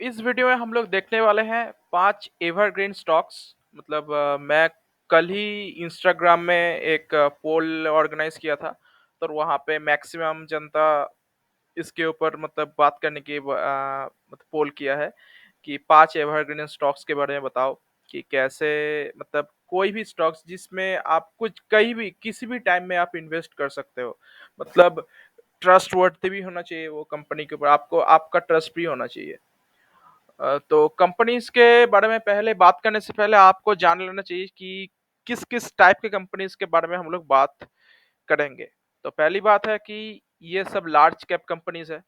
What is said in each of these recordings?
इस वीडियो में हम लोग देखने वाले हैं 5 एवरग्रीन स्टॉक्स। मैं कल ही इंस्टाग्राम में एक पोल ऑर्गेनाइज किया था। तो वहाँ पे मैक्सिमम जनता इसके ऊपर बात करने की पोल किया है कि 5 एवरग्रीन स्टॉक्स के बारे में बताओ कि कैसे कोई भी स्टॉक्स जिसमें आप कुछ कहीं भी किसी भी टाइम में आप इन्वेस्ट कर सकते हो। मतलब ट्रस्ट वर्दी भी होना चाहिए वो कंपनी के ऊपर, आपको आपका ट्रस्ट भी होना चाहिए। तो कंपनीज के बारे में पहले बात करने से पहले आपको जान लेना चाहिए कि किस किस टाइप के कंपनीज के बारे में हम लोग बात करेंगे। तो पहली बात है कि ये सब लार्ज कैप कंपनीज है।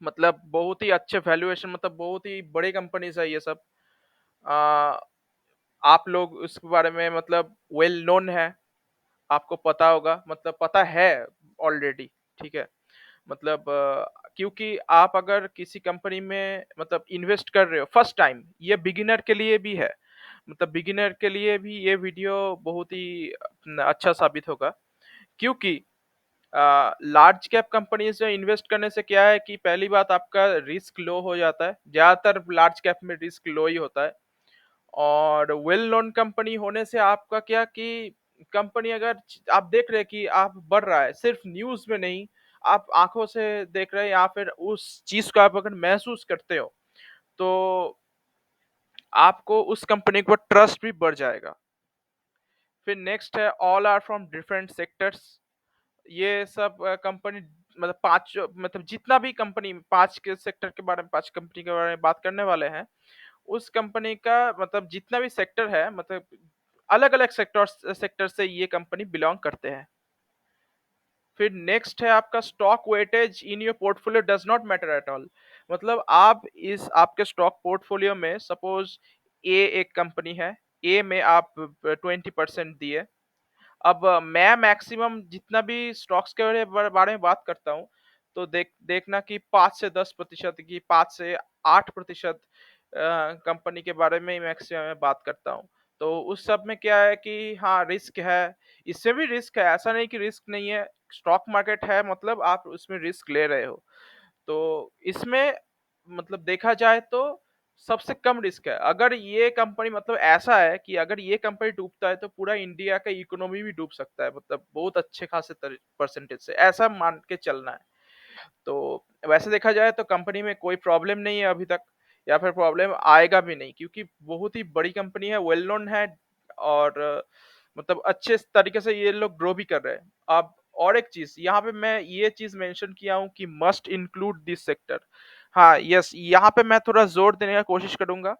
बहुत ही अच्छे वैल्यूएशन, बहुत ही बड़ी कंपनीज है ये सब। आ, आप लोग उसके बारे में वेल नोन है, आपको पता होगा, पता है ऑलरेडी। ठीक है। क्योंकि आप अगर किसी कंपनी में इन्वेस्ट कर रहे हो फर्स्ट टाइम, ये बिगिनर के लिए भी है। बिगिनर के लिए भी ये वीडियो बहुत ही अच्छा साबित होगा। क्योंकि लार्ज कैप कंपनीज में इन्वेस्ट करने से क्या है कि पहली बात आपका रिस्क लो हो जाता है। ज्यादातर लार्ज कैप में रिस्क लो ही होता है। और वेल नोन कंपनी होने से आपका क्या कि कंपनी अगर आप देख रहे हैं कि आप बढ़ रहा है, सिर्फ न्यूज में नहीं, आप आंखों से देख रहे हैं या फिर उस चीज को आप अगर महसूस करते हो, तो आपको उस कंपनी के ऊपर ट्रस्ट भी बढ़ जाएगा। फिर नेक्स्ट है all are from different sectors. ये सब कंपनी पांच, जितना भी कंपनी, पांच के सेक्टर के बारे में, पांच कंपनी के बारे में बात करने वाले हैं, उस कंपनी का जितना भी सेक्टर है, अलग अलग सेक्टर से ये कंपनी बिलोंग करते हैं। फिर नेक्स्ट है आपका stock weightage in your portfolio does not matter at all. आप इस आपके स्टॉक पोर्टफोलियो में सपोज ए एक कंपनी है, ए में आप 20% दिए। अब मैं मैक्सिमम जितना भी स्टॉक्स के बारे में बात करता हूँ, तो देखना कि 5 से 10% की, 5 से 8% कंपनी के बारे में मैक्सिमम मैं बात करता हूँ। तो उस सब में क्या है कि हाँ रिस्क है, इससे भी रिस्क है, ऐसा नहीं कि रिस्क नहीं है। स्टॉक मार्केट है, आप उसमें रिस्क ले रहे हो। तो इसमें देखा जाए तो सबसे कम रिस्क है। अगर ये कंपनी ऐसा है कि अगर ये कंपनी डूबता है तो पूरा इंडिया का इकोनॉमी भी डूब सकता है, बहुत अच्छे खासे परसेंटेज से, ऐसा मान के चलना है। तो वैसे देखा जाए तो कंपनी में कोई प्रॉब्लम नहीं है अभी तक, या फिर प्रॉब्लम आएगा भी नहीं, क्योंकि बहुत ही बड़ी कंपनी है, वेल नोन है। और अच्छे तरीके से ये लोग ग्रो भी कर रहे हैं। अब और एक चीज यहाँ पे मैं ये चीज मेंशन किया हूँ कि मस्ट इंक्लूड दिस सेक्टर। हाँ यस, यहाँ पे मैं थोड़ा जोर देने का कोशिश करूंगा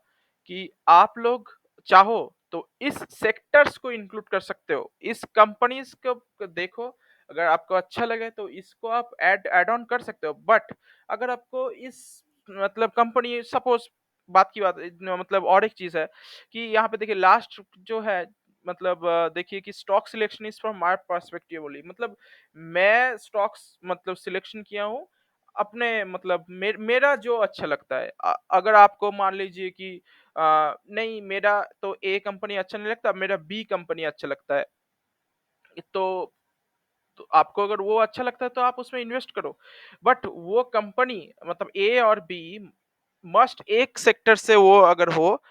कि आप लोग चाहो तो इस सेक्टर्स को इंक्लूड कर सकते हो, इस कंपनीज को देखो। अगर आपको अच्छा लगे तो इसको आप ऐड ऑन कर सकते हो। बट अगर आपको इस कंपनी सपोज, बात की बात, और एक चीज है कि यहाँ पे देखिए लास्ट जो है, देखिए कि stock selection is from my perspective only. मैं स्टॉक्स सिलेक्शन किया हूँ अपने, मेरा जो अच्छा लगता है। अगर आपको मान लीजिए कि नहीं, मेरा तो ए कंपनी अच्छा नहीं लगता, मेरा बी कंपनी अच्छा लगता है, तो आपको अगर वो अच्छा लगता है तो आप उसमें इन्वेस्ट करो। बट वो कंपनी ए और बी मस्ट एक सेक्टर से, वो अगर हो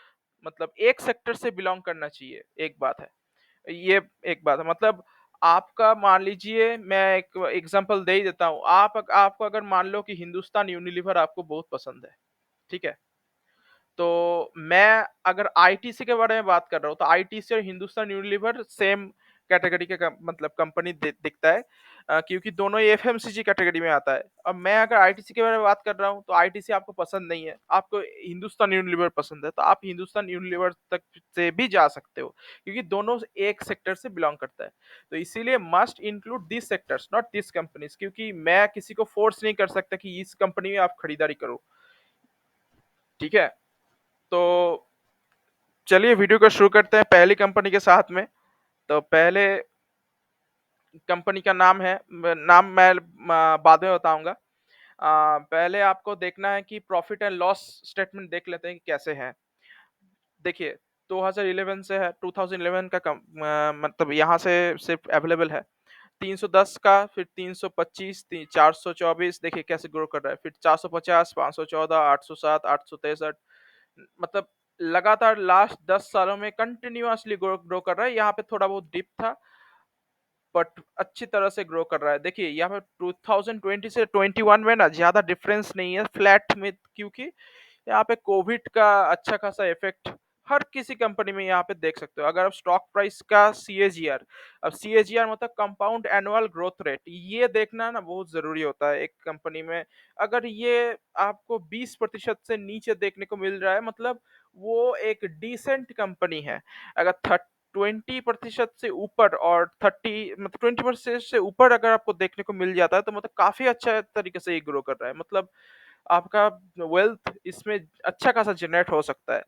एक सेक्टर से बिलोंग करना चाहिए, एक बात है ये। एक बात है, आपका मान लीजिए, मैं एक एग्जांपल दे ही देता हूँ। आपको अगर मान लो कि हिंदुस्तान यूनिलीवर आपको बहुत पसंद है, ठीक है। तो मैं अगर आईटीसी के बारे में बात कर रहा हूँ, तो आईटीसी और हिंदुस्तान यूनिलीवर सेम कैटेगरी के कंपनी दिखता है, क्योंकि दोनों ही एफएमसीजी कैटेगरी में आता है। अब मैं अगर आईटीसी के बारे में बात कर रहा हूँ, तो आईटीसी आपको पसंद नहीं है, आपको हिंदुस्तान यूनिलीवर पसंद है, तो आप हिंदुस्तान यूनिलीवर तक से भी जा सकते हो, क्योंकि दोनों एक सेक्टर से बिलोंग करता है। तो इसीलिए must include this sectors not this companies, क्योंकि मैं किसी को फोर्स नहीं कर सकता कि इस कंपनी में आप खरीदारी करो। ठीक है। तो चलिए वीडियो को शुरू करते हैं पहली कंपनी के साथ में। तो पहले कंपनी का नाम है, नाम मैं बाद में बताऊंगा। पहले आपको देखना है कि प्रॉफिट एंड लॉस स्टेटमेंट देख लेते हैं कि कैसे है। देखिए 2011 से है, 2011 का यहाँ से सिर्फ अवेलेबल है। 310 का, फिर 325, ती 424 देखिए कैसे ग्रो कर रहा है, फिर 450, 514, 807, 863 मतलब लगातार लास्ट 10 सालों में कंटिन्यूअसली ग्रो ग्रो कर रहा है। यहाँ पे थोड़ा बहुत डिप था, बट अच्छी तरह से ग्रो कर रहा है। देखिए यहाँ पे 2020 से 21 में ना ज़्यादा डिफरेंस नहीं है फ्लैट में, क्योंकि यहाँ पे कोविड का अच्छा खासा इफेक्ट हर किसी कंपनी में यहाँ पे देख सकते हो। अगर आप स्टॉक प्राइस का सीएजीआर, अब सीएजीआर मतलब कंपाउंड एनुअल ग्रोथ रेट, ये देखना ना बहुत जरूरी होता है एक कंपनी में। अगर ये आपको 20% से नीचे देखने को मिल रहा है, मतलब वो एक डिसेंट कंपनी है। अगर 20% से ऊपर और 20% से ऊपर अगर आपको देखने को मिल जाता है, तो मतलब काफी अच्छा तरीके से ये ग्रो कर रहा है। मतलब आपका वेल्थ इसमें अच्छा खासा जनरेट हो सकता है।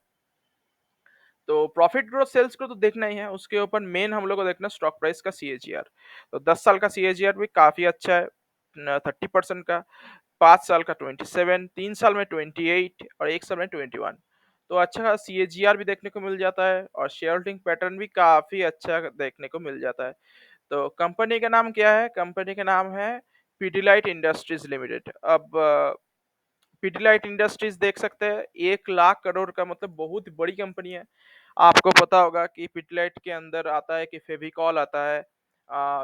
तो प्रॉफिट ग्रोथ, सेल्स ग्रोथ तो देखना ही है, उसके ऊपर मेन हम लोग को देखना स्टॉक प्राइस का सीएजीआर। तो 10 साल का सीएजीआर भी काफी अच्छा है, 30% का, 5 साल का 27, 3 साल में 28 और 1 साल में 21। तो अच्छा खासा सीएजीआर भी देखने को मिल जाता है, और शेयर होल्डिंग पैटर्न भी काफी अच्छा देखने को मिल जाता है। तो कंपनी का नाम क्या है? कंपनी का नाम है पीडीलाइट इंडस्ट्रीज लिमिटेड। अब पिडिलाइट इंडस्ट्रीज देख सकते हैं, 1 लाख करोड़ का, मतलब बहुत बड़ी कंपनी है। आपको पता होगा कि पिडिलाइट के अंदर आता है कि फेविकॉल आता है,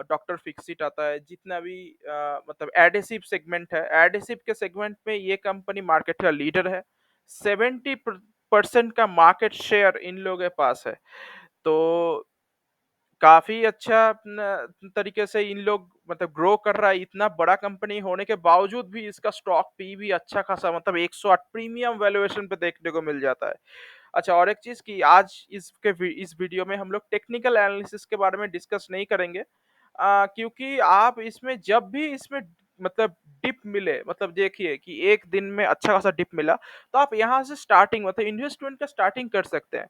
डॉक्टर फिक्सिट आता है, जितना भी मतलब एडेसिव सेगमेंट है, एडेसिव के सेगमेंट में ये कंपनी मार्केट का लीडर है। 70% का मार्केट शेयर इन लोगों के पास है। तो काफ़ी अच्छा तरीके से इन लोग मतलब ग्रो कर रहा है। इतना बड़ा कंपनी होने के बावजूद भी इसका स्टॉक पी भी अच्छा खासा, मतलब 108 प्रीमियम वैल्यूएशन पे देखने को मिल जाता है। अच्छा, और एक चीज़ कि आज इस वीडियो में हम लोग टेक्निकल एनालिसिस के बारे में डिस्कस नहीं करेंगे, क्योंकि आप इसमें जब भी इसमें मतलब डिप मिले, मतलब देखिए कि एक दिन में अच्छा खासा डिप मिला, तो आप यहाँ से स्टार्टिंग मतलब इन्वेस्टमेंट का स्टार्टिंग कर सकते हैं।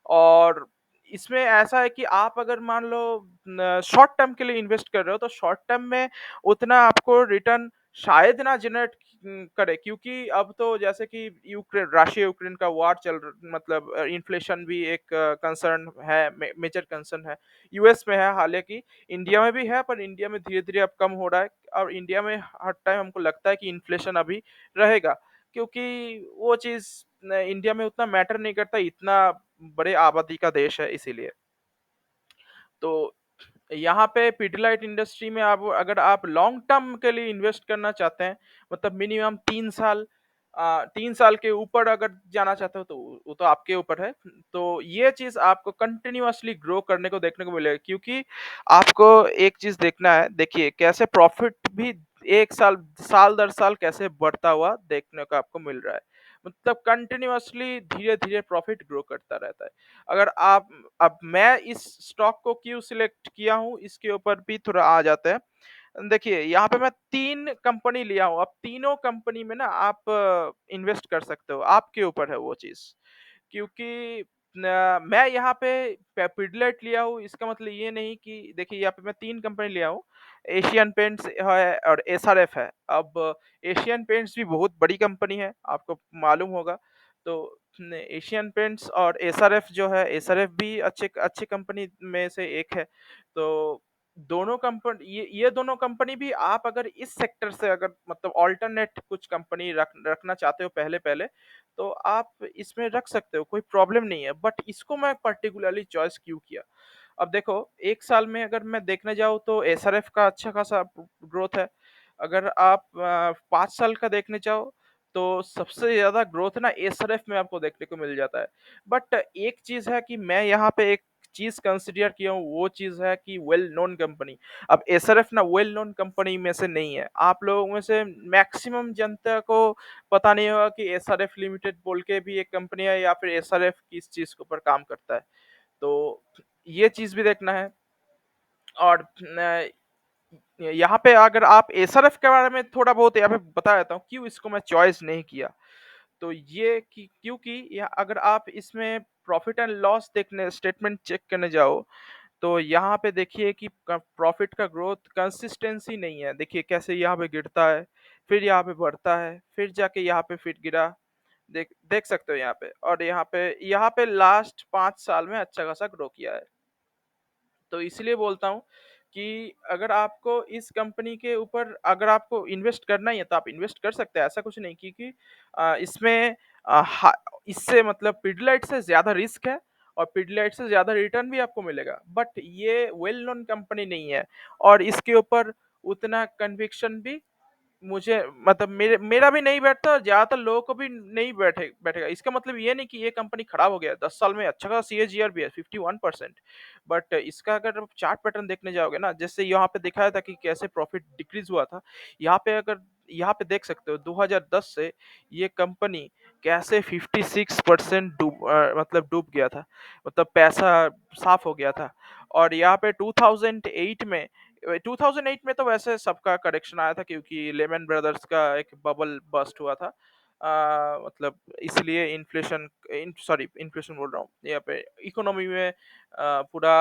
और इसमें ऐसा है कि आप अगर मान लो शॉर्ट टर्म के लिए इन्वेस्ट कर रहे हो, तो शॉर्ट टर्म में उतना आपको रिटर्न शायद ना जनरेट करे, क्योंकि अब तो जैसे कि यूक्रेन, रशिया यूक्रेन का वार मतलब इन्फ्लेशन भी एक कंसर्न है, मेजर कंसर्न है। यूएस में है, हालांकि इंडिया में भी है, पर इंडिया में धीरे धीरे अब कम हो रहा है। और इंडिया में हर टाइम हमको लगता है कि इन्फ्लेशन अभी रहेगा, क्योंकि वो चीज़ इंडिया में उतना मैटर नहीं करता, इतना बड़े आबादी का देश है इसीलिए। तो यहाँ पे पिडिलाइट इंडस्ट्री में आप अगर आप लॉन्ग टर्म के लिए इन्वेस्ट करना चाहते हैं, मतलब मिनिमम 3 साल, 3 साल के ऊपर अगर जाना चाहते हो, तो वो तो आपके ऊपर है। तो ये चीज आपको कंटिन्यूअसली ग्रो करने को देखने को मिलेगा, क्योंकि आपको एक चीज देखना है, देखिए कैसे प्रॉफिट भी एक साल साल दर साल कैसे बढ़ता हुआ देखने को आपको मिल रहा है। मतलब कंटिन्यूअसली धीरे धीरे प्रॉफिट ग्रो करता रहता है। अगर आप, अब मैं इस स्टॉक को क्यों सिलेक्ट किया हूँ, इसके ऊपर भी थोड़ा आ जाते हैं। देखिए यहाँ पे मैं 3 कंपनी लिया हूँ, अब तीनों कंपनी में ना आप इन्वेस्ट कर सकते हो, आपके ऊपर है वो चीज़। क्योंकि मैं यहाँ पे पिडिलाइट लिया हूँ, इसका मतलब ये नहीं कि, देखिए यहाँ पे मैं 3 कंपनी लिया हूँ, एशियन पेंट्स है और एसआरएफ है। अब एशियन पेंट्स भी बहुत बड़ी कंपनी है, आपको मालूम होगा। तो एशियन पेंट्स और एसआरएफ जो है, एसआरएफ भी अच्छे अच्छी कंपनी में से एक है। तो दोनों कंपनी, ये दोनों कंपनी भी, आप अगर इस सेक्टर से अगर मतलब ऑल्टरनेट कुछ कंपनी रखना चाहते हो पहले पहले, तो आप इसमें रख सकते हो, कोई प्रॉब्लम नहीं है। बट इसको मैं पर्टिकुलरली चॉइस क्यों किया? अब देखो, 1 साल में अगर मैं देखने जाऊँ तो एसआरएफ का अच्छा खासा ग्रोथ है। अगर आप 5 साल का देखने जाओ, तो सबसे ज़्यादा ग्रोथ ना एसआरएफ में आपको देखने को मिल जाता है। बट एक चीज़ है कि मैं यहाँ पे एक चीज़ कंसिडर किया हूँ, वो चीज़ है कि वेल नोन कंपनी। अब एसआरएफ ना वेल नोन कंपनी में से नहीं है। आप लोगों में से मैक्सिमम जनता को पता नहीं होगा कि एसआरएफ लिमिटेड बोल के भी एक कंपनी है, या फिर एसआरएफ किस चीज़ के ऊपर काम करता है। तो ये चीज़ भी देखना है। और यहाँ पे अगर आप एसआरएफ के बारे में थोड़ा बहुत यहाँ पे बता देता हूँ क्यों इसको मैं चॉइस नहीं किया। तो ये कि क्योंकि अगर आप इसमें प्रॉफिट एंड लॉस देखने, स्टेटमेंट चेक करने जाओ, तो यहाँ पे देखिए कि प्रॉफिट का ग्रोथ कंसिस्टेंसी नहीं है। देखिए कैसे यहाँ पे गिरता है, फिर यहाँ पे बढ़ता है, फिर जाके यहाँ पे फिर गिरा। देख देख सकते हो यहाँ पे, और यहाँ पे लास्ट 5 साल में अच्छा खासा ग्रो किया है। तो इसलिए बोलता हूँ कि अगर आपको इस कंपनी के ऊपर अगर आपको इन्वेस्ट करना ही है तो आप इन्वेस्ट कर सकते हैं, ऐसा कुछ नहीं क्योंकि इसमें अ, हा इससे मतलब पिडिलाइट से ज़्यादा रिस्क है और पिडिलाइट से ज़्यादा रिटर्न भी आपको मिलेगा। बट ये वेल नोन कंपनी नहीं है और इसके ऊपर उतना कन्विक्शन भी मुझे मतलब मेरा भी नहीं बैठता और ज़्यादातर लोगों को भी नहीं बैठेगा। इसका मतलब ये नहीं कि ये कंपनी खराब हो गया है। 10 साल में अच्छा खासा सीएजीआर भी है 51%। बट इसका अगर आप चार्ट पैटर्न देखने जाओगे ना, जैसे यहाँ पे दिखाया था कि कैसे प्रॉफिट डिक्रीज़ हुआ था। यहाँ पे अगर यहाँ पे देख सकते हो 2010 से ये कंपनी कैसे 56% मतलब डूब गया था। मतलब पैसा साफ हो गया था। और यहाँ पे 2008 में 2008 में तो वैसे सबका करेक्शन आया था क्योंकि लेमन ब्रदर्स का एक बबल बस्ट हुआ था। मतलब इसलिए सॉरी इन्फ्लेशन बोल रहा हूँ यहाँ पे इकोनॉमी में पूरा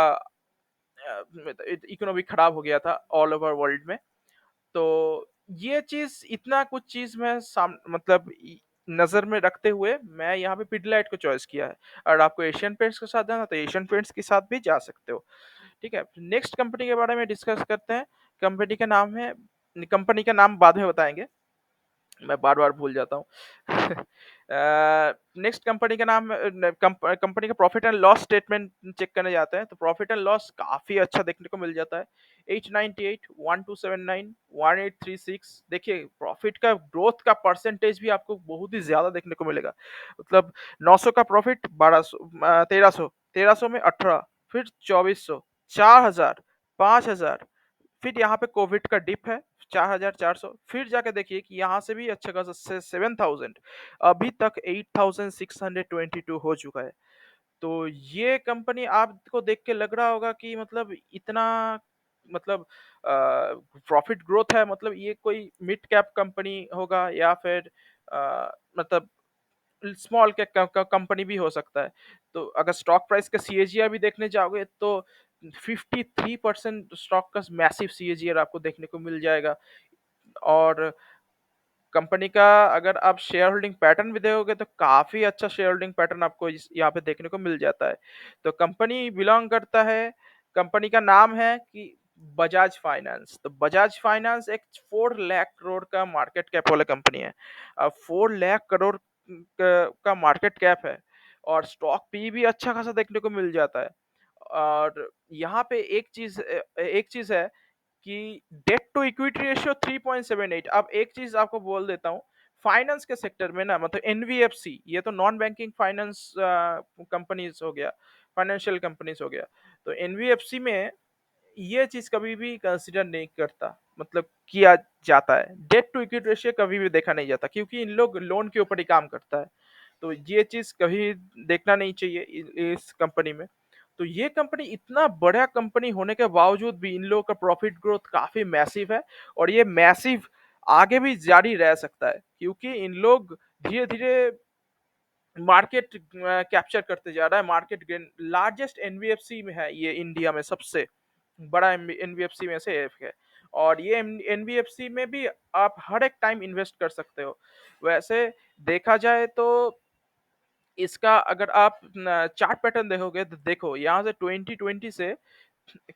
इकोनॉमी खराब हो गया था ऑल ओवर वर्ल्ड में। तो ये चीज इतना कुछ चीज मैं मतलब नजर में रखते हुए मैं यहाँ पे पिडलाइट को चॉइस किया है। और आपको एशियन पेंट्स के साथ जाना तो एशियन पेंट्स के साथ भी जा सकते हो। ठीक है, नेक्स्ट कंपनी के बारे में डिस्कस करते हैं। कंपनी का नाम है कंपनी का नाम बाद में बताएंगे, मैं बार बार भूल जाता हूँ। नेक्स्ट कंपनी का नाम कंपनी का profit and loss statement check करने जाते हैं तो प्रॉफिट एंड लॉस काफी अच्छा देखने को मिल जाता है। 898, 1279, 1836। देखिए प्रॉफिट का ग्रोथ का परसेंटेज भी आपको बहुत ही ज्यादा देखने को मिलेगा। मतलब 900 का प्रॉफिट 1200, 1300, 1300 में 18, फिर 2400, 4000, 5000, फिर यहाँ पे कोविड का डिप है 4400, फिर जाके देखिए कि यहाँ से भी अच्छा खासा 7000, अभी तक 8622 हो चुका है। तो ये कंपनी आपको देख के लग रहा होगा कि मतलब इतना मतलब प्रॉफिट ग्रोथ है, मतलब ये कोई मिड कैप कंपनी होगा या फिर मतलब स्मॉल कैप कंपनी भी हो सकता है। तो अगर स्टॉक प्राइस का सीएजीआर भी देखने जाओगे तो 53% स्टॉक का मैसिव सीएजीआर आपको देखने को मिल जाएगा। और कंपनी का अगर आप शेयर होल्डिंग पैटर्न भी देखोगे तो काफी अच्छा शेयर होल्डिंग पैटर्न आपको यहाँ पे देखने को मिल जाता है। तो कंपनी बिलोंग करता है, कंपनी का नाम है कि बजाज फाइनेंस। तो बजाज फाइनेंस एक 4 लाख करोड़ का मार्केट कैप वाला कंपनी है। अब 4 लाख करोड़ का मार्केट कैप है और स्टॉक पी भी अच्छा खासा देखने को मिल जाता है। और यहाँ पे एक चीज है कि डेट टू इक्विटी रेशियो 3.78। अब एक चीज आपको बोल देता हूँ, फाइनेंस के सेक्टर में ना मतलब एनबीएफसी, ये तो नॉन बैंकिंग फाइनेंस कंपनीज हो गया, फाइनेंशियल कंपनीज हो गया। तो एनबीएफसी में ये चीज कभी भी कंसिडर नहीं करता, मतलब किया जाता है, डेट टू इक्विटी रेशियो कभी भी देखा नहीं जाता क्योंकि इन लोग लोन के ऊपर ही काम करता है। तो ये चीज कभी देखना नहीं चाहिए इस कंपनी में। तो ये कंपनी इतना बड़ा कंपनी होने के बावजूद भी इन लोगों का प्रॉफिट ग्रोथ काफी मैसिव है और ये मैसिव आगे भी जारी रह सकता है क्योंकि इन लोग धीरे धीरे मार्केट कैप्चर करते जा रहा है। मार्केट गेन लार्जेस्ट एनबीएफसी में है ये, इंडिया में सबसे बड़ा एनबीएफसी में से एक है। और ये एनबीएफसी में भी आप हर एक टाइम इन्वेस्ट कर सकते हो। वैसे देखा जाए तो इसका अगर आप चार्ट पैटर्न देखोगे तो देखो यहाँ से 2020 से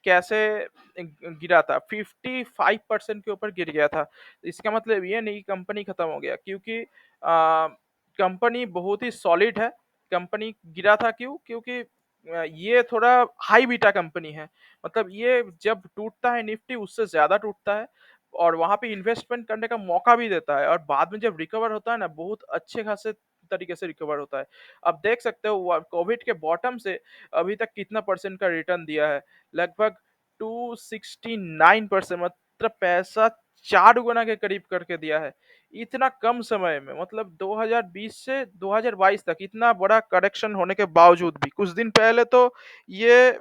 कैसे गिरा था, 55% के ऊपर गिर गया था। इसका मतलब ये नहीं कंपनी खत्म हो गया क्योंकि कंपनी बहुत ही सॉलिड है। कंपनी गिरा था क्यों? क्योंकि ये थोड़ा हाई बीटा कंपनी है। मतलब ये जब टूटता है निफ्टी उससे ज्यादा टूटता है और वहां पे इन्वेस्टमेंट करने का मौका भी देता है और बाद में जब रिकवर होता है ना बहुत अच्छे खासे तरीके से रिकवर होता है। अब देख सकते हो कोविड के बॉटम से अभी तक कितना परसेंट का रिटर्न दिया है, लगभग 269%, मतलब पैसा 4 गुना के करीब करके दिया है इतना कम समय में। मतलब 2020 से 2022 तक इतना बड़ा करेक्शन होने के बावजूद भी कुछ दिन पहले तो ये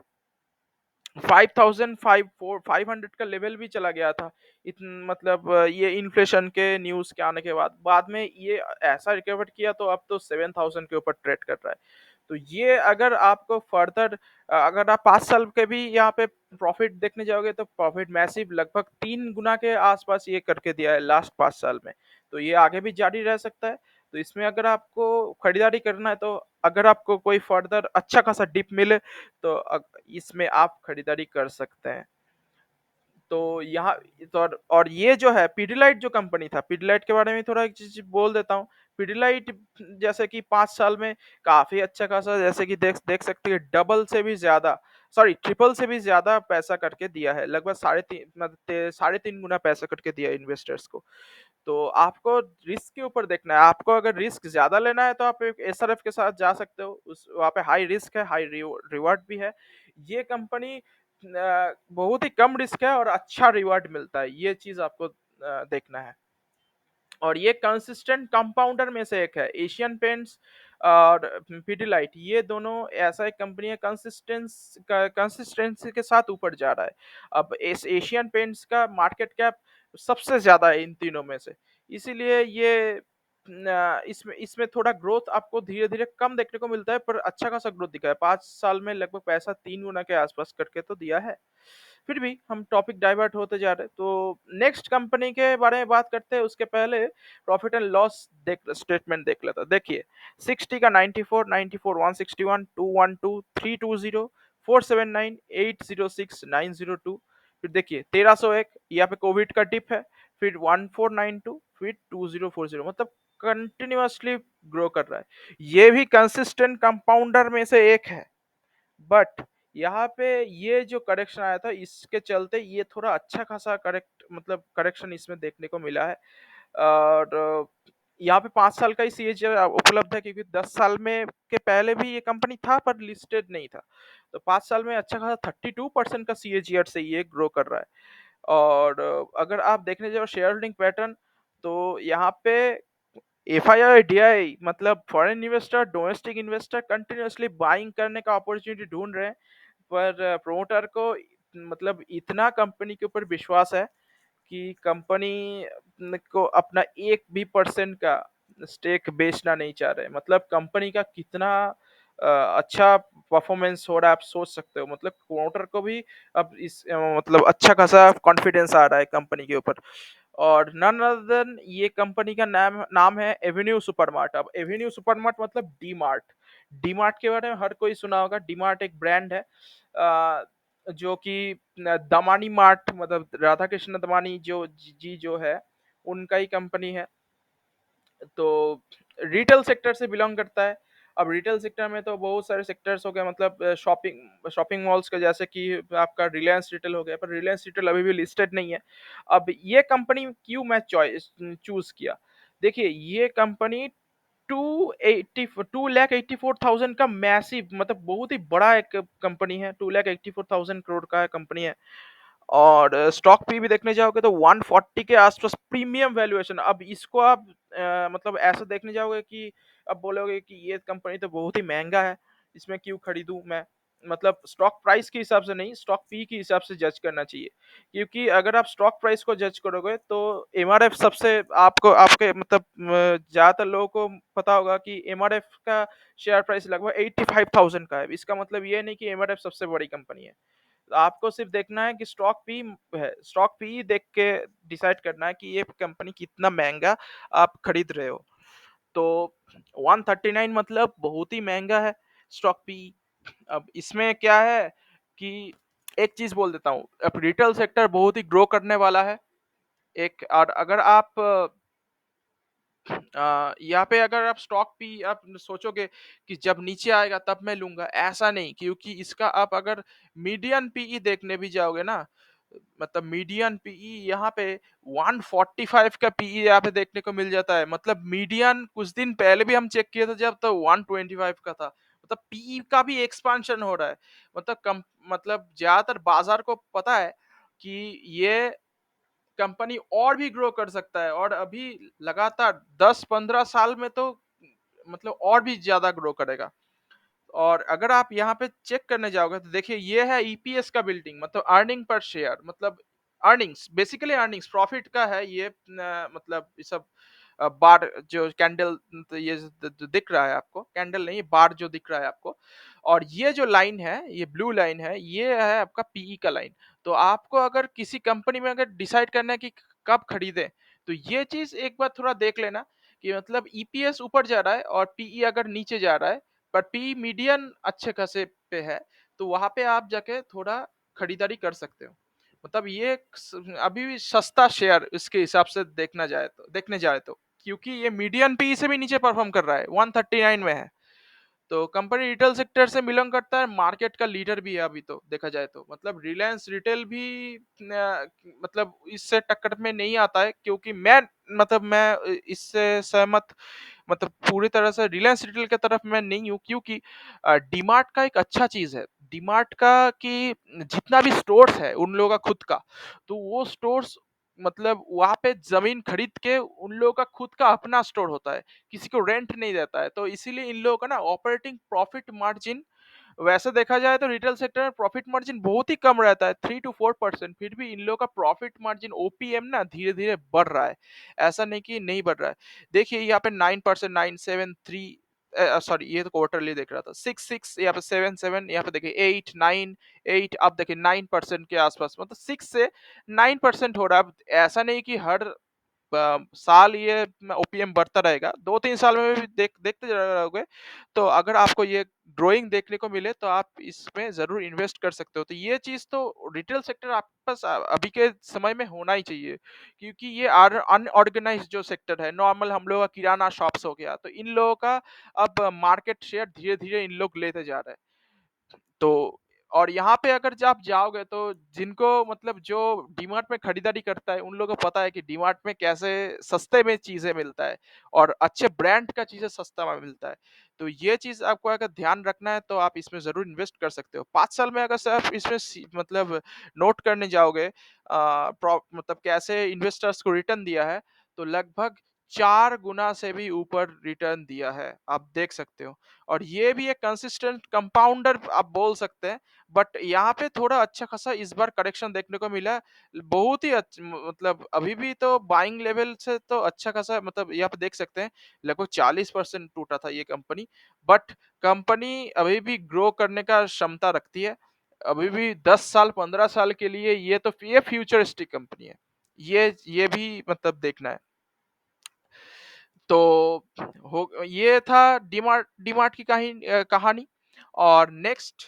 5,500 का लेवल भी चला गया था। मतलब ये इन्फ्लेशन के न्यूज के आने के बाद में ये ऐसा रिकवर किया तो अब तो 7,000 के ऊपर ट्रेड कर रहा है। तो ये अगर आपको फर्दर अगर आप 5 साल के भी यहाँ पे प्रॉफिट देखने जाओगे तो प्रॉफिट मैसिव लगभग 3 गुना के आसपास ये करके दिया है लास्ट 5 साल में। तो ये आगे भी जारी रह सकता है। तो इसमें अगर आपको खरीदारी करना है तो अगर आपको कोई फर्दर अच्छा खासा डिप मिले तो इसमें आप खरीदारी कर सकते हैं। तो यहाँ तो और ये जो है पिडिलाइट जो कंपनी था, पिडिलाइट के बारे में थोड़ा एक चीज़ बोल देता हूँ। पिडिलाइट जैसे कि 5 साल में काफ़ी अच्छा खासा जैसे कि देख देख सकते हैं डबल से भी ज़्यादा सॉरी ट्रिपल से भी ज़्यादा पैसा करके दिया है। लगभग साढ़े 3 मतलब साढ़े 3 गुना पैसा करके दिया है इन्वेस्टर्स को। तो आपको रिस्क के ऊपर देखना है। आपको अगर रिस्क ज़्यादा लेना है तो आप एक एसआरएफ के साथ जा सकते हो। उस वहाँ पे हाई रिस्क है, हाई रिवॉर्ड भी है। ये कंपनी बहुत ही कम रिस्क है और अच्छा रिवॉर्ड मिलता है। ये चीज़ आपको देखना है। और ये कंसिस्टेंट कंपाउंडर में से एक है। एशियन पेंट्स और पिडिलाइट ये दोनों ऐसा एक कंपनी है कंसिस्टेंसी के साथ ऊपर जा रहा है। अब इस एशियन पेंट्स का मार्केट कैप सबसे ज्यादा है इन तीनों में से। इसीलिए ये इसमें इसमें थोड़ा ग्रोथ आपको धीरे धीरे कम देखने को मिलता है पर अच्छा खासा ग्रोथ दिखा है। 5 साल में लगभग पैसा 3 गुना के आसपास करके तो दिया है। फिर भी हम टॉपिक डाइवर्ट होते जा रहे हैं तो नेक्स्ट कंपनी के बारे में बात करते हैं। उसके पहले प्रॉफिट एंड लॉस देख स्टेटमेंट देख लेता देखिए 60 का 94 94 161 212 320 479 806 902। फिर देखिए 1301 यहाँ पे कोविड का डिप है। फिर 1492 फिर 2040 मतलब कंटिन्यूअसली ग्रो कर रहा है। ये भी कंसिस्टेंट कंपाउंडर में से एक है। बट यहाँ पे ये जो करेक्शन आया था इसके चलते ये थोड़ा अच्छा खासा करेक्ट मतलब करेक्शन इसमें देखने को मिला है। और यहाँ पे 5 साल का ही सीएजीआर उपलब्ध है क्योंकि 10 साल में के पहले भी ये कंपनी था पर लिस्टेड नहीं था। तो 5 साल में अच्छा खासा 32% का सीएजीआर से ये ग्रो कर रहा है। और अगर आप देखने जाओ शेयर होल्डिंग पैटर्न तो यहाँ पे एफआईआई डीआई मतलब foreign investor domestic investor continuously buying करने का अपॉर्चुनिटी ढूंढ रहे हैं। पर प्रोमोटर को मतलब इतना कंपनी के ऊपर विश्वास है कि कंपनी को अपना 1 भी % का स्टेक बेचना नहीं चाह रहे। मतलब कंपनी का कितना अच्छा परफॉर्मेंस हो रहा है आप सोच सकते हो। मतलब प्रोमोटर को भी अब इस मतलब अच्छा खासा कॉन्फिडेंस आ रहा है कंपनी के ऊपर। और नन अदर देन ये कंपनी का नाम नाम है एवेन्यू सुपरमार्ट। अब एवेन्यू सुपरमार्ट मतलब डी मार्ट। डी मार्ट के बारे में हर कोई सुना होगा। डी मार्ट एक ब्रांड है जो कि दमानी मार्ट मतलब राधा कृष्ण दमानी जो जी जो है उनका ही कंपनी है। तो रिटेल सेक्टर से बिलोंग करता है। अब रिटेल सेक्टर में तो बहुत सारे सेक्टर्स हो गए मतलब शॉपिंग शॉपिंग मॉल्स का जैसे कि आपका रिलायंस रिटेल हो गया पर रिलायंस रिटेल अभी भी लिस्टेड नहीं है। अब ये कंपनी क्यों मैं चॉइस चूज किया देखिए ये कंपनी 284,000 का मैसिव मतलब बहुत ही बड़ा एक कंपनी है। 284,000 करोड़ का कंपनी है। और स्टॉक पी भी देखने जाओगे तो 140 के आसपास प्रीमियम वैल्यूएशन। अब इसको आप मतलब ऐसा देखने जाओगे कि अब बोलोगे कि ये कंपनी तो बहुत ही महंगा है इसमें क्यों खरीदूं मैं। मतलब स्टॉक प्राइस के हिसाब से नहीं स्टॉक पी के हिसाब से जज करना चाहिए। क्योंकि अगर आप स्टॉक प्राइस को जज करोगे तो एमआरएफ सबसे आपको आपके मतलब ज्यादातर लोगों को पता होगा कि एमआरएफ का शेयर प्राइस लगभग 85,000 का है। इसका मतलब ये नहीं कि एमआरएफ सबसे बड़ी कंपनी है। आपको सिर्फ देखना है कि स्टॉक पी है स्टॉक पी देख के डिसाइड करना है कि ये कंपनी कितना महंगा आप खरीद रहे हो। तो 139 मतलब बहुत ही महंगा है स्टॉक पी। अब इसमें क्या है कि एक चीज बोल देता हूँ अब रिटेल सेक्टर बहुत ही ग्रो करने वाला है। एक और अगर आप यहाँ पे अगर आप स्टॉक पी आप सोचोगे कि जब नीचे आएगा तब मैं लूंगा ऐसा नहीं क्योंकि इसका आप अगर मीडियन पीई देखने भी जाओगे ना मतलब मीडियन पीई यहाँ पे 145 का पीई यहाँ पे देखने को मिल जाता है। मतलब मीडियन कुछ दिन पहले भी हम चेक किए थे जब तो 125 का था। मतलब पीई का भी एक्सपांशन हो रहा है। मतलब कम मतलब ज्यादातर बाजार को पता है कि ये कंपनी और भी ग्रो कर सकता है और अभी लगातार 10-15 साल में तो मतलब और भी ज्यादा ग्रो करेगा। और अगर आप यहाँ पे चेक करने जाओगे तो देखिए ये है ईपीएस का बिल्डिंग मतलब अर्निंग पर शेयर मतलब अर्निंग्स बेसिकली अर्निंग्स प्रॉफिट का है ये मतलब ये सब बार जो कैंडल तो ये जो दिख रहा है आपको कैंडल नहीं बार जो दिख रहा है आपको। और ये जो लाइन है ये ब्लू लाइन है ये है आपका पीई का लाइन। तो आपको अगर किसी कंपनी में अगर डिसाइड करना है कि कब खरीदे तो ये चीज एक बार थोड़ा देख लेना कि मतलब ईपीएस ऊपर जा रहा है और पीई अगर नीचे जा रहा है पर पी मीडियन अच्छे खासे पे है तो वहां पे आप जाके थोड़ा खरीदारी कर सकते हो। मतलब ये अभी भी सस्ता शेयर इसके हिसाब से देखने जाए तो, क्योंकि ये मीडियन पी से भी नीचे परफॉर्म कर रहा है, 139 में है। तो कंपनी रिटेल सेक्टर से बिलोंग करता है, मार्केट का लीडर भी है अभी तो देखा जाए तो, मतलब रिलायंस रिटेल भी मतलब इससे टक्कर में नहीं आता है, क्योंकि मैं इससे सहमत, मतलब पूरी तरह से रिलायंस रिटेल की तरफ मैं नहीं हूँ, क्योंकि डीमार्ट का एक अच्छा चीज है, डीमार्ट का कि जितना भी स्टोर्स है उन लोगों का खुद का, तो वो स्टोर्स मतलब वहां पे जमीन खरीद के उन लोगों का खुद का अपना स्टोर होता है, किसी को रेंट नहीं देता है, तो इसीलिए इन लोगों का ना ऑपरेटिंग प्रॉफिट मार्जिन, वैसे देखा जाए तो रिटेल सेक्टर में प्रॉफिट मार्जिन बहुत ही कम रहता है, 3 to 4%, फिर भी इन लोगों का प्रॉफिट मार्जिन ओपीएम ना धीरे धीरे बढ़ रहा है, ऐसा नहीं कि नहीं बढ़ रहा है। देखिए यहाँ पे 9%, 973, सॉरी ये तो क्वार्टरली देख रहा था, 6 6, यहाँ पे 7 7, यहाँ पे देखिए 8 9 8, अब देखिए 9% के आसपास, मतलब 6 से 9% हो रहा है। अब ऐसा नहीं कि हर साल ये ओपीएम बढ़ता रहेगा, 2 3 साल में भी देखते रहोगे, तो अगर आपको ये ग्रोइंग देखने को मिले तो आप इसमें जरूर इन्वेस्ट कर सकते हो। तो ये चीज तो रिटेल सेक्टर आपके पास अभी के समय में होना ही चाहिए, क्योंकि ये अनऑर्गेनाइज जो सेक्टर है, नॉर्मल हम लोग का किराना शॉप्स हो गया, तो इन लोगों का अब मार्केट शेयर धीरे धीरे इन लोग लेते जा रहे हैं। तो और यहाँ पे अगर आप जाओगे तो जिनको मतलब जो डीमार्ट में खरीदारी करता है उन लोगों को पता है कि डीमार्ट में कैसे सस्ते में चीजें मिलता है, और अच्छे ब्रांड का चीजें सस्ता में मिलता है। तो ये चीज आपको अगर ध्यान रखना है तो आप इसमें जरूर इन्वेस्ट कर सकते हो। 5 साल में अगर से आप इसमें मतलब नोट करने जाओगे मतलब कैसे इन्वेस्टर्स को रिटर्न दिया है, तो लगभग 4 गुना से भी ऊपर रिटर्न दिया है, आप देख सकते हो। और ये भी एक कंसिस्टेंट कंपाउंडर आप बोल सकते हैं, बट यहाँ पे थोड़ा अच्छा खासा इस बार करेक्शन देखने को मिला है। बहुत ही मतलब अभी भी तो बाइंग लेवल से तो अच्छा खासा, मतलब यहाँ पे देख सकते हैं लगभग 40% टूटा था ये कंपनी, बट कंपनी अभी भी ग्रो करने का क्षमता रखती है। अभी भी 10 साल 15 साल के लिए ये फ्यूचरिस्टिक कंपनी है, ये भी मतलब देखना है। तो हो ये था डीमार्ट डीमार्ट की कहानी। और नेक्स्ट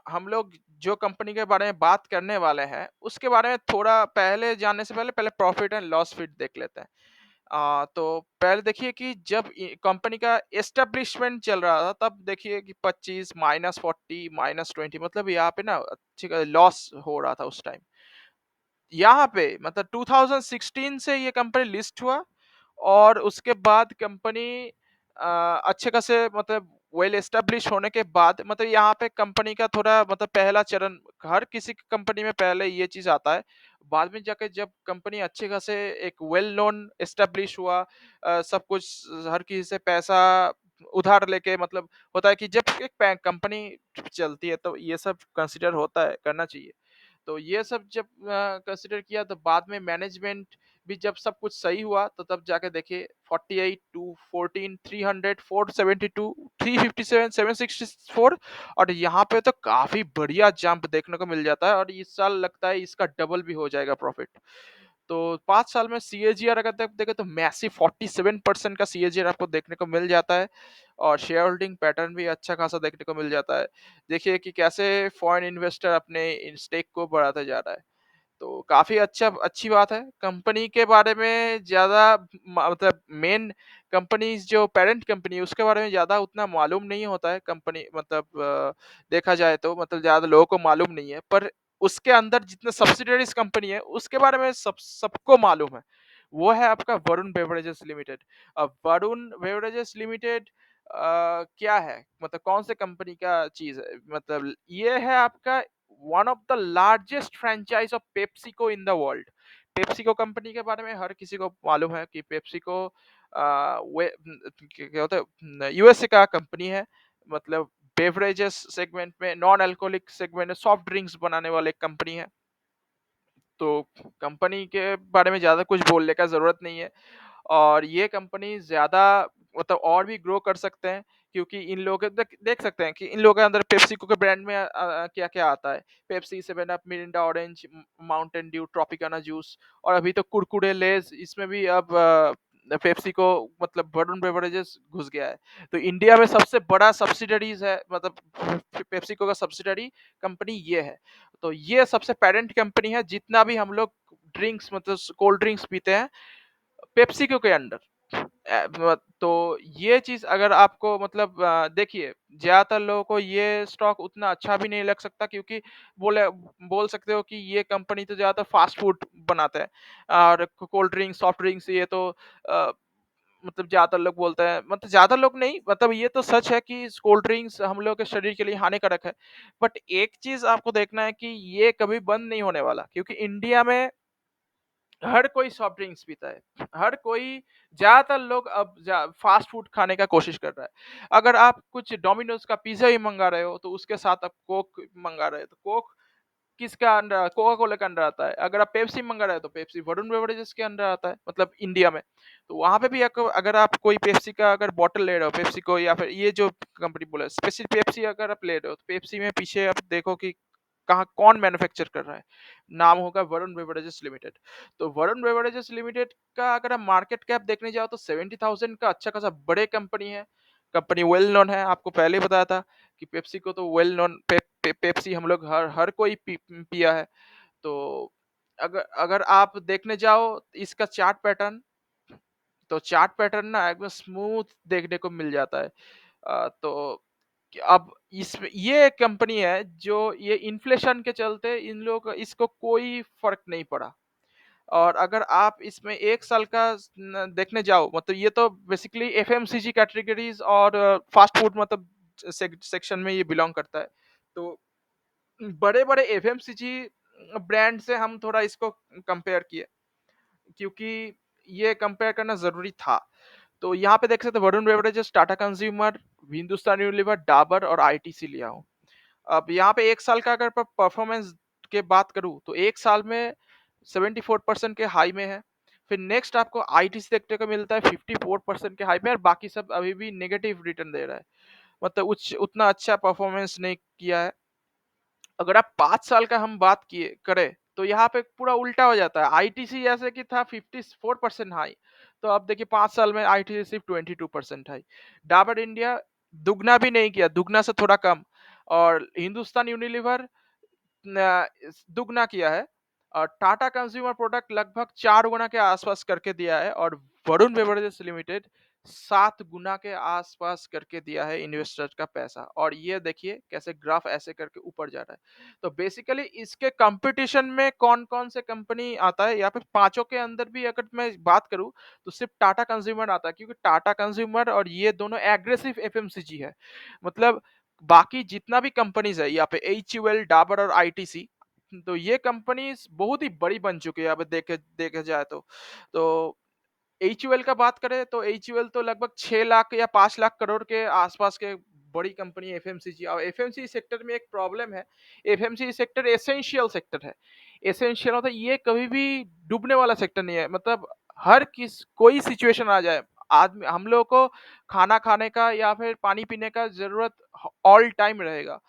हम लोग जो कंपनी के बारे में बात करने वाले हैं उसके बारे में थोड़ा पहले जानने से पहले प्रॉफिट एंड लॉस शीट देख लेते हैं। तो पहले देखिए कि जब कंपनी का एस्टेब्लिशमेंट चल रहा था तब देखिए कि 25 -40 -20, मतलब यहाँ पे ना अच्छी लॉस हो रहा था उस टाइम। यहाँ पे मतलब 2016 से ये कंपनी लिस्ट हुआ, और उसके बाद कंपनी अच्छे खासे मतलब वेल एस्टेब्लिश होने के बाद, मतलब यहाँ पे कंपनी का थोड़ा मतलब पहला चरण, हर किसी की कंपनी में पहले ये चीज आता है, बाद में जाके जब कंपनी अच्छे खासे एक वेल नोन एस्टेब्लिश हुआ, सब कुछ हर किसी से पैसा उधार लेके, मतलब होता है कि जब एक कंपनी चलती है तो ये सब कंसिडर होता है, करना चाहिए। तो ये सब जब कंसिडर किया तो बाद में मैनेजमेंट भी जब सब कुछ सही हुआ तो तब जाके देखिए 48 टू 14 300 472 357 764, और यहाँ पे तो काफी बढ़िया जंप देखने को मिल जाता है, और इस साल लगता है इसका डबल भी हो जाएगा प्रॉफिट। तो 5 साल में सीएजीआर अगर देखें तो मैसिव 47% का सीएजीआर आपको देखने को मिल जाता है, और शेयर होल्डिंग पैटर्न भी अच्छा खासा देखने को मिल जाता है। देखिए कि कैसे फॉरेन इन्वेस्टर अपने स्टेक को बढ़ाते जा रहा है। तो काफ़ी अच्छी बात है। कंपनी के बारे में ज़्यादा मतलब मेन कंपनीज़ जो पैरेंट कंपनी है उसके बारे में ज़्यादा उतना मालूम नहीं होता है, कंपनी मतलब देखा जाए तो मतलब ज़्यादा लोगों को मालूम नहीं है। पर उसके अंदर जितने सब्सिडियरीज़ कंपनी है उसके बारे में सबको मालूम है। वो है आपका वरुण बेवरेजेस लिमिटेड। अब वरुण बेवरेजेस लिमिटेड क्या है? मतलब कौन से कंपनी का चीज़ है? मतलब ये है आपका one of the largest franchise of PepsiCo in the world. PepsiCo company के बारे में हर किसी को मालूम है कि पेप्सिको क्या होता है, यूएसए का कंपनी है, मतलब बेवरेजेस सेगमेंट में, नॉन अल्कोहलिक सेगमेंट में सॉफ्ट ड्रिंक्स बनाने वाले कंपनी है। तो कंपनी के बारे में ज़्यादा कुछ बोलने का ज़रूरत नहीं है, और ये कंपनी ज़्यादा मतलब और भी ग्रो कर सकते हैं, क्योंकि इन लोगों के देख सकते हैं कि इन लोगों के अंदर पेप्सिको के ब्रांड में क्या-क्या आता है। Pepsi, 7 up, Mirinda orange, Mountain Dew, Tropicana juice, और अभी तो कुरकुरे, लेज़, इसमें भी अब पेप्सी को मतलब वरुण बेवरेजेस घुस गया है। तो इंडिया में सबसे बड़ा सब्सिडरीज़ है मतलब पेप्सिको का सब्सिडरी कंपनी ये है। तो ये सबसे पेरेंट कंपनी है जितना भी हम लोग ड्रिंक्स मतलब कोल्ड ड्रिंक्स पीते हैं पेप्सिको के अंडर। तो ये चीज़ अगर आपको मतलब देखिए ज़्यादातर लोगों को ये स्टॉक उतना अच्छा भी नहीं लग सकता क्योंकि बोले बोल सकते हो कि ये कंपनी तो ज़्यादातर फास्ट फूड बनाता है और कोल्ड ड्रिंक्स, सॉफ्ट ड्रिंक्स ये तो अ, मतलब ज़्यादातर लोग बोलते हैं मतलब ज़्यादा लोग नहीं मतलब ये तो सच है कि कोल्ड ड्रिंक्स हम लोग के शरीर के लिए हानिकारक है। बट एक चीज़ आपको देखना है कि ये कभी बंद नहीं होने वाला क्योंकि इंडिया में हर कोई सॉफ्ट ड्रिंक्स पीता है। हर कोई ज़्यादातर लोग अब फ़ास्ट फ़ूड खाने का कोशिश कर रहा है। अगर आप कुछ डोमिनोज़ का पिज़्ज़ा ही मँगा रहे हो, तो उसके साथ आप कोक मँगा रहे हो, तो कोक किसका अंडर कोका कोला का अंडर आता है। अगर आप पेप्सी मँगा रहे हो, तो पेप्सी वरुण बेवरेजेज़ के अंडर आता है, मतलब इंडिया में। तो वहाँ पे भी अक अगर आप कोई पेप्सी का अगर बॉटल ले रहे हो, पेप्सी को या फिर ये जो कंपनी बोला स्पेशल पेप्सी अगर आप ले रहे हो, तो पेप्सी में पीछे आप देखो कि कहाँ कौन मैन्युफैक्चर कर रहा है। नाम होगा वरुण बेवरेजेस लिमिटेड। तो वरुण बेवरेजेस लिमिटेड का अगर आप मार्केट कैप देखने जाओ तो 70,000 का अच्छा खासा बड़े कंपनी है। कंपनी वेल नोन है, आपको पहले ही बताया था कि पेप्सी को तो वेल नोन पेप्सी हम लोग हर हर कोई पिया है। तो अगर अगर आप देखने जाओ इसका चार्ट पैटर्न, तो चार्ट पैटर्न ना एकदम स्मूथ देखने को मिल जाता है। तो अब इसमें ये एक कंपनी है जो ये इन्फ्लेशन के चलते इन लोगों को इसको कोई फर्क नहीं पड़ा। और अगर आप इसमें 1 साल का देखने जाओ मतलब ये तो बेसिकली एफएमसीजी कैटेगरीज और फास्ट फूड मतलब सेक्शन में ये बिलोंग करता है। तो बड़े-बड़े एफएमसीजी ब्रांड से हम थोड़ा इसको कंपेयर किए क्योंकि ये कंपेयर करना ज़रूरी था। तो यहाँ पे देख सकते हैं Varun beverages, Tata consumer, Hindustan Unilever, Dabur और आईटीसी लिया हूँ। अब यहाँ पे 1 साल का अगर परफॉर्मेंस की बात करूँ तो 1 साल में 74% के हाई में है। फिर नेक्स्ट आपको आईटीसी देखने को मिलता है 54% के हाई में और बाकी सब अभी भी नेगेटिव रिटर्न दे रहा है। मतलब उच उतना अच्छा परफॉर्मेंस नहीं किया है। अगर आप 5 साल का हम बात किए करें, तो यहाँ पे पूरा उल्टा हो जाता है। आईटीसी जैसे कि था 54% हाई, तो अब देखिए 5 साल में आईटीसी सिर्फ 22% हाई। डाबर इंडिया दुगना भी नहीं किया, दुगना से थोड़ा कम और हिंदुस्तान यूनिलीवर दुगना किया है और टाटा कंज्यूमर प्रोडक्ट लगभग 4 गुना के आसपास करके दिया है और वरुण बेवरेजेस लिमिटेड 7 गुना के आसपास करके दिया है इन्वेस्टर का पैसा और ये देखिए कैसे ग्राफ ऐसे करके ऊपर जा रहा है। तो बेसिकली इसके कंपटीशन में कौन-कौन से कंपनी आता है या फिर पाँचों के अंदर भी अगर मैं बात करूँ तो सिर्फ टाटा कंज्यूमर आता है क्योंकि टाटा कंज्यूमर और ये दोनों एग्रेसिव एफएमसीजी है। मतलब बाकी जितना भी कंपनीज़ है यहाँ पे एचयूएल, डाबर और आईटीसी तो ये कंपनीज़ बहुत ही बड़ी बन चुकी है अब देखे देखा जाए तो। तो एचयूएल का बात करें तो एचयूएल तो लगभग 6 लाख या 5 लाख करोड़ के आसपास के बड़ी कंपनी है एफएमसीजी और एफएमसीजी सेक्टर में एक प्रॉब्लम है। एफएमसीजी सेक्टर एसेंशियल सेक्टर है। एसेंशियल मतलब ये कभी भी डूबने वाला सेक्टर नहीं है। मतलब हर किस कोई सिचुएशन आ जाए, आदमी हम लोगों को खाना खाने का या फिर पानी पीने का ज़रूरत ऑल टाइम रहेगा।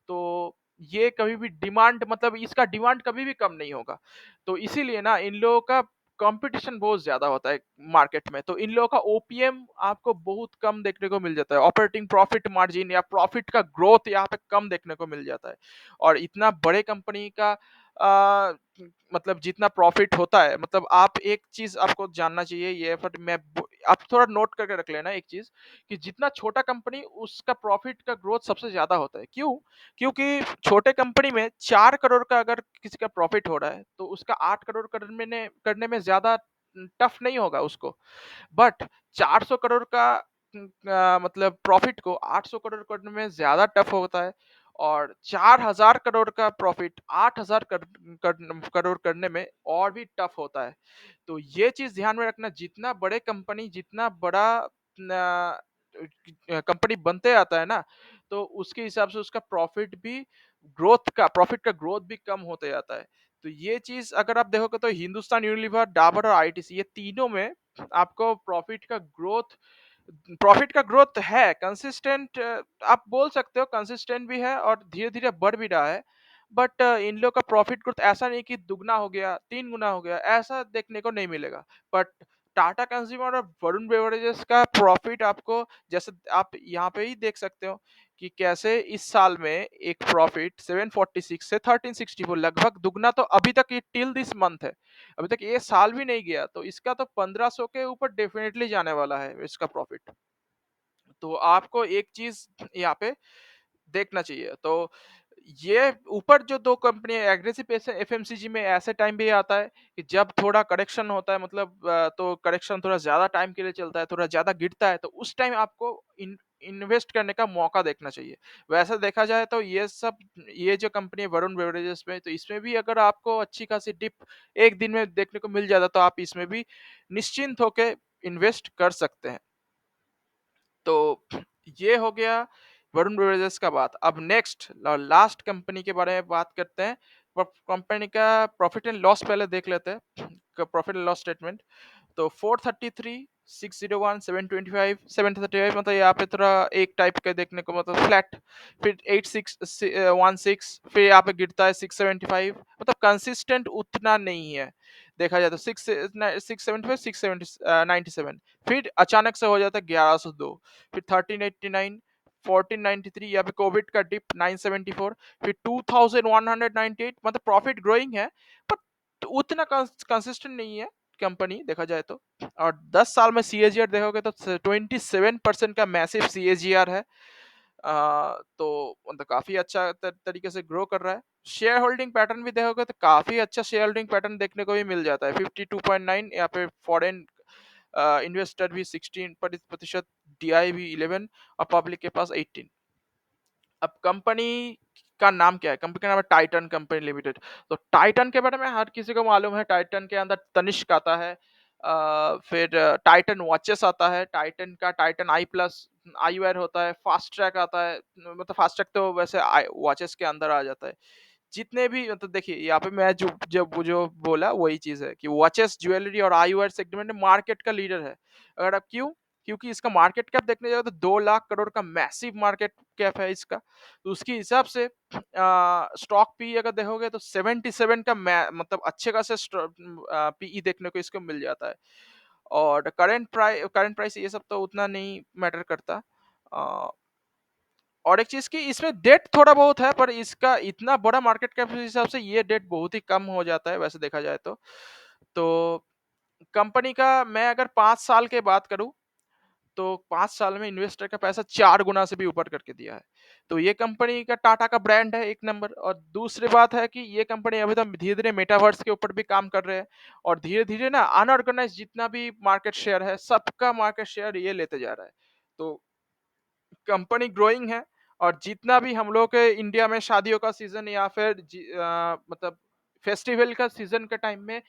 तो ये कभी भी डिमांड मतलब इसका डिमांड कभी भी कम नहीं होगा। तो इसीलिए ना इन लोगों का कॉम्पिटिशन बहुत ज़्यादा होता है मार्केट में। तो इन लोगों का ओपीएम आपको बहुत कम देखने को मिल जाता है। ऑपरेटिंग प्रॉफिट मार्जिन या प्रॉफिट का ग्रोथ यहाँ पे कम देखने को मिल जाता है। और इतना बड़े कंपनी का अ, मतलब जितना प्रॉफिट होता है मतलब आप एक चीज़ आपको जानना चाहिए ये बट मैं आप थोड़ा नोट करके रख लेना एक चीज़ कि जितना छोटा कंपनी उसका प्रॉफिट का ग्रोथ सबसे ज़्यादा होता है। क्यों? क्योंकि छोटे कंपनी में 4 करोड़ का अगर किसी का प्रॉफिट हो रहा है, तो उसका 8 करोड़ करने में ज़्यादा टफ नहीं होगा उसको। बट 400 करोड़ का मतलब प्रॉफिट को 800 करोड़ करने में ज़्यादा टफ होता है और 4000 करोड़ का प्रॉफिट 8000 करोड़ करने में और भी टफ होता है। तो ये चीज़ ध्यान में रखना जितना बड़े कंपनी जितना बड़ा कंपनी बनते आता है ना, तो उसके हिसाब से उसका प्रॉफिट का ग्रोथ भी कम होते जाता है। तो ये चीज़ अगर आप देखोगे तो हिंदुस्तान यूनिलीवर, डाबर और आईटीसी ये तीनों में आपको प्रॉफिट का ग्रोथ है कंसिस्टेंट आप बोल सकते हो कंसिस्टेंट भी है और धीरे-धीरे बढ़ भी रहा है। बट इन लोग का प्रॉफिट ग्रोथ ऐसा नहीं कि दुगना हो गया, 3 गुना हो गया, ऐसा देखने को नहीं मिलेगा। बट टाटा कंज्यूमर और वरुण बेवरेजेस का प्रॉफिट आपको, जैसे आप यहाँ पे ही देख सकते हो कि कैसे इस साल में एक प्रॉफिट 746 से 1364 लगभग दुगना, तो अभी तक ये टिल दिस मंथ है, अभी तक ये साल भी नहीं गया, तो इसका तो 1500 के ऊपर डेफिनेटली जाने वाला है इसका प्रॉफिट। तो आपको एक चीज यहाँ पे देखना चाहिए। तो ये ऊपर जो 2 कंपनियाँ एग्रेसिव पैसे एफएमसीजी में ऐसे टाइम भी आता है कि जब थोड़ा करेक्शन होता है, मतलब तो करेक्शन थोड़ा ज़्यादा टाइम के लिए चलता है, थोड़ा ज़्यादा गिरता है, तो उस टाइम आपको इन्वेस्ट करने का मौका देखना चाहिए। वैसे देखा जाए तो ये जो कंपनी है वरुण बेवरेजेस में, तो इसमें भी अगर आपको अच्छी खासी डिप 1 दिन में देखने को मिल जाता, तो आप इसमें भी निश्चिंत होके इन्वेस्ट कर सकते हैं। तो ये हो गया वरुण बेवरेजेस का बात। अब नेक्स्ट लास्ट कंपनी के बारे में बात करते हैं। कंपनी का प्रॉफिट एंड लॉस पहले देख लेते हैं, प्रॉफिट एंड लॉस स्टेटमेंट। तो 433, 601, 725, 735, मतलब यहाँ पे थोड़ा एक टाइप का देखने को, मतलब फ्लैट। फिर 8616, फिर यहाँ पे गिरता है 675, मतलब कंसिस्टेंट उतना नहीं है देखा जाए तो। 675, 697, फिर अचानक से हो जाता है 1102, फिर 1389, 1493, यहाँ पे कोविड का डिप 974, फिर 2198, मतलब प्रॉफिट ग्रोइंग है, पर उतना कंसिस्टेंट नहीं है कंपनी देखा जाए तो। और 10 साल में सीएजीआर देखोगे तो 27% का मैसिव सीएजीआर है। तो मतलब काफी अच्छा तरीके से ग्रो कर रहा है। शेयर होल्डिंग पैटर्न भी देखोगे तो काफी अच्छा शेयर होल्डिंग पैटर्न देखने को भी मिल जाता है। 52.9, यहाँ पे फॉरेन इन्वेस्टर भी 16%, डीआई भी 11, और पब्लिक के पास 18। अब कंपनी का नाम क्या है? कंपनी का नाम है टाइटन कंपनी लिमिटेड। तो टाइटन के बारे में हर किसी को मालूम है। टाइटन के अंदर तनिष्क आता है, फिर टाइटन वॉचेस आता है, टाइटन का Titan eye plus eyewear होता है, फास्ट ट्रैक आता है, मतलब फास्ट ट्रैक तो वैसे वॉचेस के अंदर आ जाता है। जितने भी, मतलब देखिए यहाँ पे मैं जो बोला वही चीज है कि वॉचेस, ज्वेलरी और आईवेयर सेगमेंट में मार्केट का लीडर है। अगर आप क्यों, क्योंकि इसका मार्केट कैप देखने जाओ तो 2 लाख करोड़ का मैसिव मार्केट कैप है इसका। तो उसके हिसाब से स्टॉक पी अगर देखोगे तो 77 का मतलब अच्छे खासे पीई देखने को इसको मिल जाता है। और करंट प्राइस ये सब तो उतना नहीं मैटर करता। अ, और एक चीज की इसमें डेट थोड़ा बहुत है, पर इसका इतना बड़ा मार्केट कैप के हिसाब से ये डेट बहुत ही कम हो जाता है वैसे देखा जाए तो कंपनी का मैं अगर 5 साल के बात करूं, तो 5 साल में इन्वेस्टर का पैसा 4 गुना से भी ऊपर करके दिया है। तो ये कंपनी का टाटा का ब्रांड है एक नंबर। और दूसरी बात है कि ये कंपनी अभी तो धीरे धीरे मेटावर्स के ऊपर भी काम कर रहे हैं, और धीरे धीरे ना अनऑर्गेनाइज जितना भी मार्केट शेयर है सबका मार्केट शेयर ये लेते जा रहा है। तो कंपनी ग्रोइंग है। और जितना भी हम लोग के इंडिया में शादियों का सीजन या फिर मतलब फेस्टिवल का सीजन के टाइम में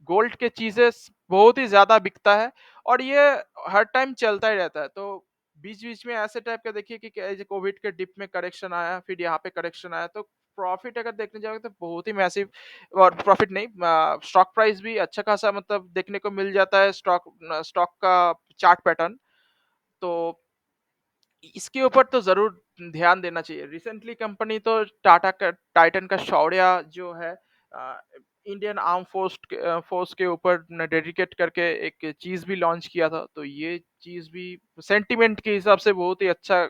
गोल्ड के चीजें बहुत ही ज्यादा बिकता है, और ये हर टाइम चलता ही रहता है। तो बीच बीच में ऐसे टाइप का देखिए कि कोविड के डिप में करेक्शन आया, फिर यहाँ पे करेक्शन आया, तो प्रॉफिट अगर देखने जाओगे तो बहुत ही मैसिव। और प्रॉफिट नहीं, स्टॉक प्राइस भी अच्छा खासा मतलब देखने को मिल जाता है, स्टॉक स्टॉक का चार्ट पैटर्न। तो इसके ऊपर तो जरूर ध्यान देना चाहिए। रिसेंटली कंपनी तो टाटा का टाइटन का शौर्य जो है, इंडियन आर्म फोर्स के ऊपर डेडिकेट करके एक चीज भी लॉन्च किया था। तो ये चीज भी सेंटिमेंट के हिसाब से बहुत ही अच्छा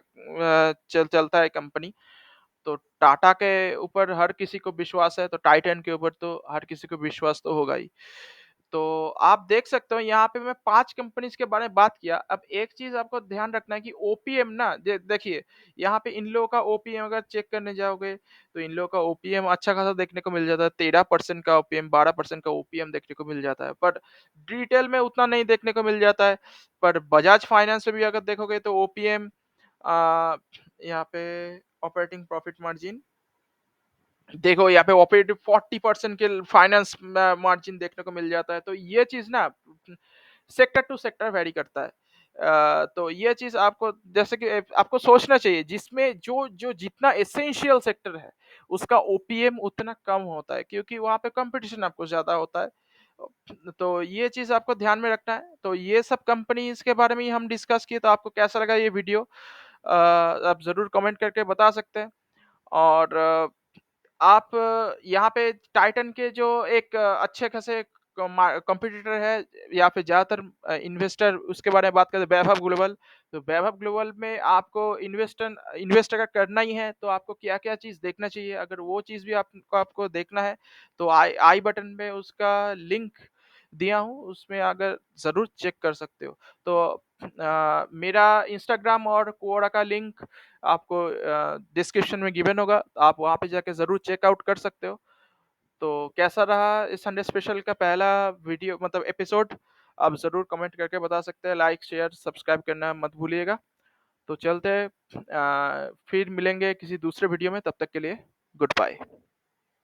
चलता है कंपनी। तो टाटा के ऊपर हर किसी को विश्वास है, तो टाइटन के ऊपर तो हर किसी को विश्वास तो होगा ही। तो आप देख सकते हो यहाँ पे मैं 5 कंपनीज के बारे में बात किया। अब एक चीज आपको ध्यान रखना है कि ओपीएम ना देखिए, यहाँ पे इन लोगों का ओपीएम अगर चेक करने जाओगे तो इन लोगों का ओपीएम अच्छा खासा देखने को मिल जाता है। 13% का ओपीएम, 12% का ओपीएम देखने को मिल जाता है, पर डिटेल में उतना नहीं देखने को मिल जाता है। पर बजाज फाइनेंस में भी अगर देखोगे तो ओपीएम, यहाँ पे ऑपरेटिंग प्रॉफिट मार्जिन देखो, यहाँ पे ऑपरेटिव 40% के फाइनेंस मार्जिन देखने को मिल जाता है। तो ये चीज ना सेक्टर टू सेक्टर वेरी करता है। तो ये चीज आपको जैसे कि आपको सोचना चाहिए, जिसमें जो जो जितना एसेंशियल सेक्टर है उसका ओपीएम उतना कम होता है, क्योंकि वहां पे कंपटीशन आपको ज्यादा होता है। तो ये चीज आपको ध्यान में रखना है। तो ये सब कंपनीज के बारे में ही हम डिस्कस किए। तो आपको कैसा लगा ये वीडियो, आप जरूर कमेंट करके बता सकते हैं। और आप यहाँ पे टाइटन के जो एक अच्छे खासे कॉम्पिटिटर है या फिर ज़्यादातर इन्वेस्टर उसके बारे में बात करें तो वैभव ग्लोबल। तो वैभव ग्लोबल में आपको इन्वेस्ट अगर करना ही है तो आपको क्या-क्या चीज़ देखना चाहिए? अगर वो चीज़ भी आपको देखना है तो आई आई बटन में उसका लिंक दिया हूँ, उसमें अगर ज़रूर चेक कर सकते हो। तो मेरा इंस्टाग्राम और क्वोरा का लिंक आपको डिस्क्रिप्शन में गिवन होगा, आप वहाँ पे जाके ज़रूर चेकआउट कर सकते हो। तो कैसा रहा इस संडे स्पेशल का पहला वीडियो मतलब एपिसोड? आप ज़रूर कमेंट करके बता सकते हैं, लाइक, शेयर, सब्सक्राइब करना मत भूलिएगा। तो चलते हैं फिर मिलेंगे किसी दूसरे वीडियो में, तब तक के लिए गुड बाय।